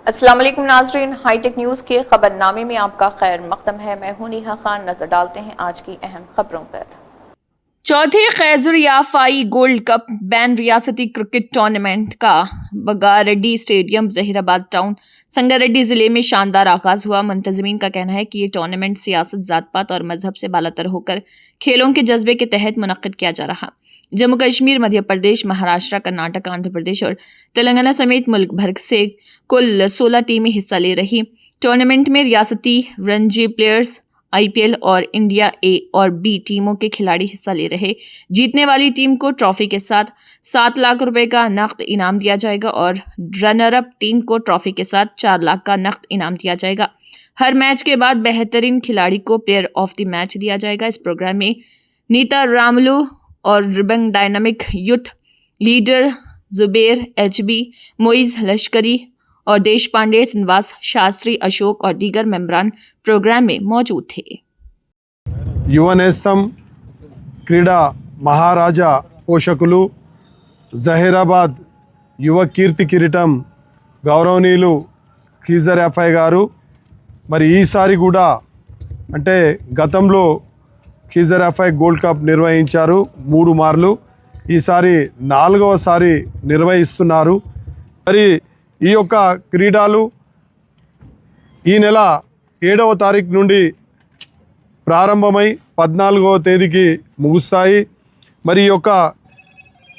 अस्सलाम वालेकुम नाज़रीन, हाईटेक न्यूज़ के खबरनामे में आपका खैर मक़दम है। मैं हूं नेहा खान। नजर डालते हैं आज की अहम खबरों पर। चौथे खैज़र याफाई गोल्ड कप बैन रियासती क्रिकेट टूर्नामेंट का बगारेड्डी स्टेडियम जहीराबाद टाउन संगारेड्डी जिले में शानदार आगाज हुआ। मुंतज़मीन का कहना है कि ये टूर्नामेंट सियासत, जात पात और मजहब से बालातर होकर खेलों के जज्बे के तहत मुनक्किद किया जा रहा। जम्मू कश्मीर, मध्य प्रदेश, महाराष्ट्र, कर्नाटक, आंध्र प्रदेश और तेलंगाना समेत मुल्क भर से कुल 16 टीमें हिस्सा ले रही। टूर्नामेंट में रियासती रणजी प्लेयर्स, आईपीएल और इंडिया ए और बी टीमों के खिलाड़ी हिस्सा ले रहे। जीतने वाली टीम को ट्रॉफी के साथ 7 लाख रुपए का नकद इनाम दिया जाएगा और रनर अप टीम को ट्रॉफी के साथ 4 लाख का नकद इनाम दिया जाएगा। हर मैच के बाद बेहतरीन खिलाड़ी को प्लेयर ऑफ द मैच दिया जाएगा। इस प्रोग्राम में नीता रामलू और Ribang dynamic youth leader Zuber HB, Moiz Lashkari और देश पांडे, श्रीनिवास शास्त्री, अशोक और दीगर मेंबरान प्रोग्राम में मौजूद थे। युवा नेस्తం क्रीड़ा महाराजा పోషకులు జహీరాబాద్ యువ కీర్తి కిరీటం గౌరవనీయులు ఖీజర్ యాఫై గారు మరి ఈసారి కూడా అంటే గతంలో ఖీజర్ యాఫై గోల్డ్ కప్ నిర్వహించారు 3 మార్లు, ఈసారి 4వసారి నిర్వహిస్తున్నారు। మరి ఈ యొక్క క్రీడలు ఈ నెల 7వ తారీఖు నుండి ప్రారంభమై 14వ తేదీకి ముగుస్తాయి। మరి ఈ యొక్క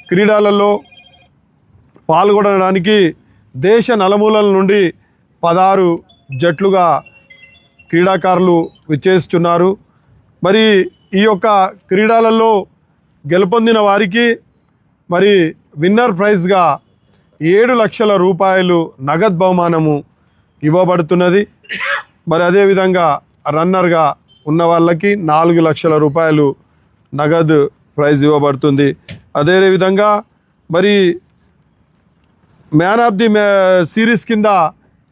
క్రీడలలో పాల్గొనడానికి దేశ నలుమూలల నుండి 16 జట్లుగా క్రీడాకారులు విచ్చేస్తున్నారు। మరి ఈ యొక్క క్రీడలలో గెలుపొందిన వారికి మరి విన్నర్ ప్రైజ్గా 7 లక్షల రూపాయలు నగదు బహుమానము ఇవ్వబడుతున్నది। మరి అదేవిధంగా రన్నర్గా ఉన్న వాళ్ళకి 4 లక్షల రూపాయలు నగదు ప్రైజ్ ఇవ్వబడుతుంది। అదేవిధంగా మరి మ్యాన్ ఆఫ్ ది సిరీస్ కింద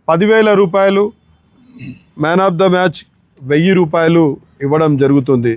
10,000 రూపాయలు, మ్యాన్ ఆఫ్ ద మ్యాచ్ 1000 రూపాయలు ఇవ్వడం జరుగుతుంది।